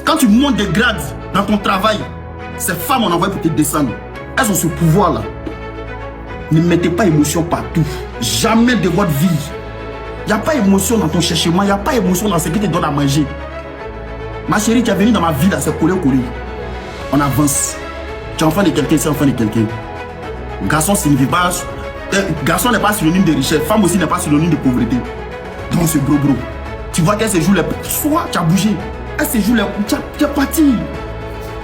Quand tu montes des grades dans ton travail, ces femmes on envoie pour te descendre. Elles ont ce pouvoir-là. Ne mettez pas émotion partout. Jamais de votre vie. Il n'y a pas émotion dans ton cherchement. Il n'y a pas émotion dans ce qui te donne à manger. Ma chérie, tu es venue dans ma vie là, c'est collé. On avance. Tu es enfant de quelqu'un, c'est enfant de quelqu'un. Garçon signifie pas. Garçon n'est pas synonyme de richesse. Femme aussi n'est pas synonyme de pauvreté. Donc c'est gros. Tu vois qu'elle se joue les. Soit tu as bougé. Elle se joue les. Tu es parti.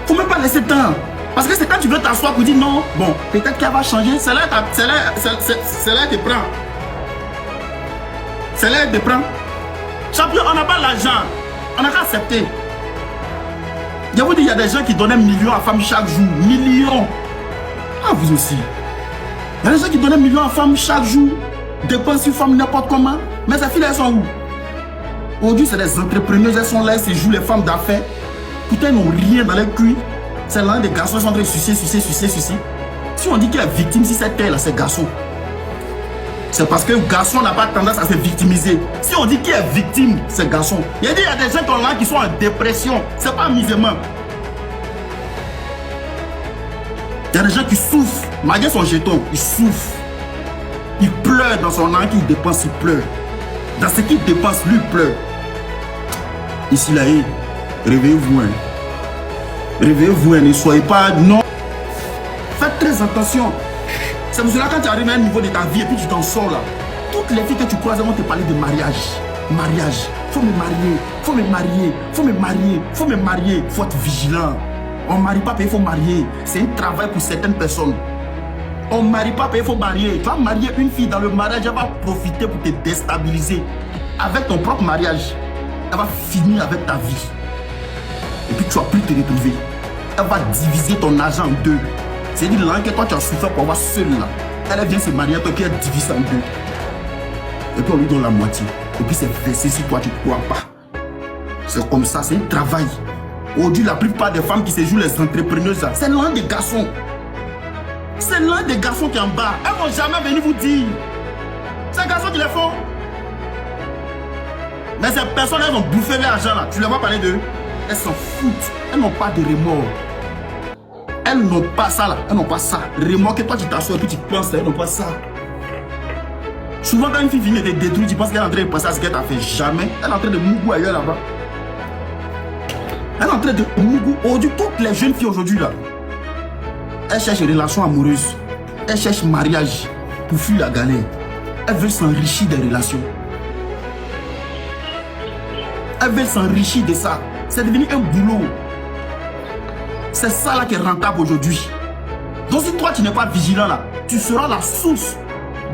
Faut même pas laisser temps. Parce que c'est quand tu veux t'asseoir pour dire non, bon, peut-être qu'elle va changer. C'est là elle te prend. C'est là elle te prend. Champion, on n'a pas l'argent. On n'a qu'à accepter. Je vous dis, il y a des gens qui donnaient millions à femmes chaque jour. Millions. Ah, vous aussi. Il y a des gens qui donnaient millions à femmes chaque jour. Dépensent une femme n'importe comment. Mais ces filles, elles sont où? Aujourd'hui, c'est des entrepreneuses. Elles sont là, elles se jouent les femmes d'affaires. Pourtant, elles n'ont rien dans leur cuir. C'est l'un des garçons qui sont en train de sucer. Si on dit qu'il est victime, si c'est elle, c'est garçon. C'est parce que le garçon n'a pas tendance à se victimiser. Si on dit qu'il est victime, c'est garçon. Il y a des gens qui sont en dépression. C'est pas amusement. Il y a des gens qui souffrent. Malgré son jeton, ils souffrent. Il pleure dans son argent qu'il dépense, il pleure. Dans ce qu'il dépense, lui pleure. Ici, là, réveillez-vous. Réveillez-vous, ne soyez pas... Non. Faites très attention. C'est pour cela quand tu arrives à un niveau de ta vie et puis tu t'en sors là, toutes les filles que tu croises vont te parler de mariage. Mariage. Faut me marier. Faut me marier. Faut me marier. Faut me marier. Faut être vigilant. On ne marie pas, il faut marier. C'est un travail pour certaines personnes. On ne marie pas, il faut marier. Tu vas marier une fille dans le mariage, elle va profiter pour te déstabiliser. Avec ton propre mariage, elle va finir avec ta vie. Et puis tu ne vas plus te retrouver. Elle va diviser ton argent en deux. C'est-à-dire là que toi tu as souffert pour avoir seul là. Elle vient se marier, toi qui as divisé en deux. Et puis on lui donne la moitié. Et puis c'est versé si toi tu ne crois pas. C'est comme ça, c'est un travail. Aujourd'hui, la plupart des femmes qui se jouent les entrepreneuses, c'est l'un des garçons. C'est l'un des garçons qui est en bas. Elles ne vont jamais venir vous dire. C'est un garçon qui les font. Mais ces personnes, elles ont bouffé l'argent là. Tu les vois parler d'eux. Elles s'en foutent. Elles n'ont pas de remords. Elles n'ont pas ça là. Elles n'ont pas ça. Remords que toi tu t'assois et puis tu penses, elles n'ont pas ça. Souvent quand une fille vient de te détruire, tu penses qu'elle est en train de penser à ce qu'elle t'a fait. Jamais. Elle est en train de mougou ailleurs là-bas. Elle est en train de mougou. Aujourd'hui, toutes les jeunes filles aujourd'hui là, elles cherchent une relation amoureuse. Elles cherchent mariage pour fuir la galère. Elles veulent s'enrichir des relations. Elles veulent s'enrichir de ça. C'est devenu un boulot. C'est ça là qui est rentable aujourd'hui. Donc si toi tu n'es pas vigilant là, tu seras la source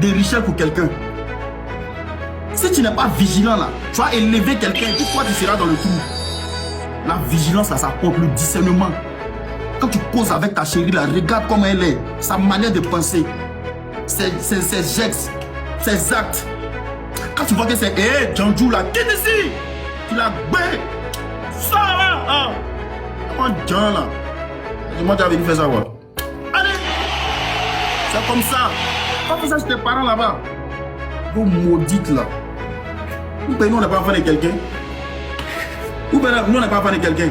de richesse pour quelqu'un. Si tu n'es pas vigilant là, tu vas élever quelqu'un et toi tu seras dans le trou. La vigilance là, ça porte le discernement. Quand tu causes avec ta chérie là, regarde comment elle est, sa manière de penser, ses gestes, ses actes. Quand tu vois que c'est Djanjou là, quitte ici, tu l'as bé, ça là, ah, comment Djan là, moi tu as venu faire ça quoi. Allez, c'est comme ça. Pas pour ça chez tes parents là-bas. Vous maudites là. Ou bien nous on n'est pas enfant de quelqu'un. Ou bien nous on n'est pas enfant de quelqu'un.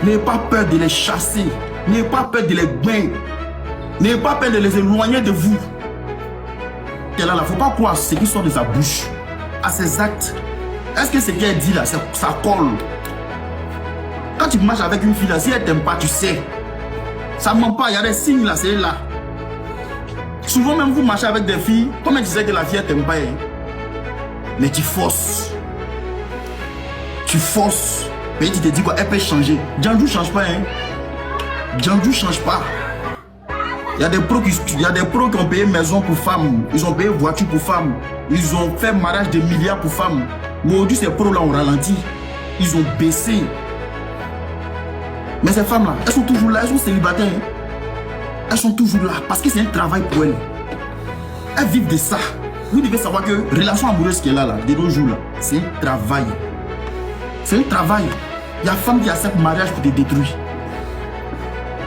N'ayez pas peur de les chasser. N'ayez pas peur de les baigner. N'ayez pas peur de les éloigner de vous. Il ne faut pas croire ce qui sort de sa bouche, à ses actes. Est-ce que ce qu'elle dit là, ça colle? Quand tu marches avec une fille là, si elle t'aime pas, tu sais. Ça ne ment pas, il y a des signes là, c'est là. Souvent même vous marchez avec des filles, comment tu sais que la fille elle t'aime pas hein? Mais tu forces. Tu forces. Mais tu te dis quoi, elle peut changer. Djanjou change pas hein. Djanjou change pas. Il y a des pros qui ont payé maison pour femmes. Ils ont payé voiture pour femmes. Ils ont fait mariage de milliards pour femmes. Mais aujourd'hui ces pros là ont ralenti. Ils ont baissé. Mais ces femmes là, elles sont toujours là, elles sont célibataires hein. Elles sont toujours là parce que c'est un travail pour elles. Elles vivent de ça. Vous devez savoir que relation amoureuse qui est là, de nos jours là, c'est un travail. C'est un travail. Il y a femme qui accepte le mariage pour te détruire.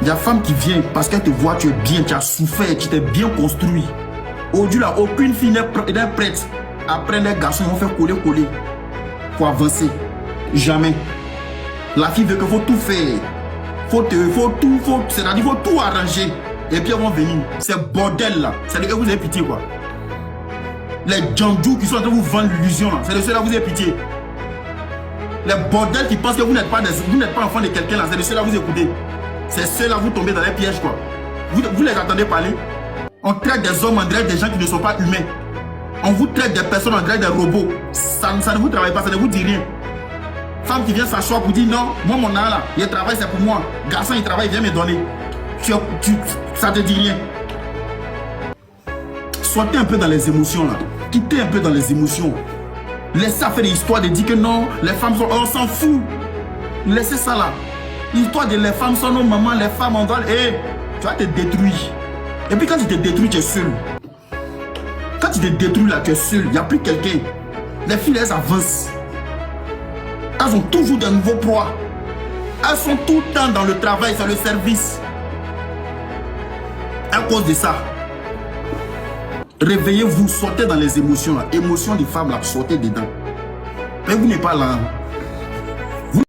Il y a femme qui vient parce qu'elle te voit, tu es bien, tu as souffert, tu t'es bien construit. Aujourd'hui là, aucune fille n'est prête. Après les garçons, ils vont faire coller pour avancer. Jamais. La fille veut qu'il faut tout faire. C'est-à-dire qu'il faut tout arranger. Et puis elles vont venir. C'est bordel là. C'est-à-dire que vous avez pitié quoi. Les djandjous qui sont en train de vous vendre l'illusion là. C'est de ceux-là que vous avez pitié. Les bordels qui pensent que vous n'êtes pas enfant de quelqu'un là. C'est de ceux-là que vous écoutez. C'est ceux-là vous tombez dans les pièges quoi. Vous les entendez parler. On traite des hommes en direct des gens qui ne sont pas humains. On vous traite des personnes en direct des robots. Ça ne vous travaille pas, ça ne vous dit rien. Femme qui vient s'asseoir pour dire non, moi mon âme là, il travaille c'est pour moi. Garçon il travaille, il vient me donner. Ça te dit rien. Soyez un peu dans les émotions là. Quittez un peu dans les émotions. Laissez faire des histoires de dire que non, les femmes sont... On s'en fout. Laissez ça là. L'histoire de les femmes sont nos mamans, les femmes on doit... tu vas te détruire. Et puis quand tu te détruis, tu es seul. Quand tu te détruis là, tu es seul. Il n'y a plus quelqu'un. Les filles, elles avancent. Elles ont toujours de nouveaux proies. Elles sont tout le temps dans le travail, sur le service. À cause de ça, réveillez-vous, sortez dans les émotions là. Émotions des femmes là, sortez dedans. Mais vous n'êtes pas là.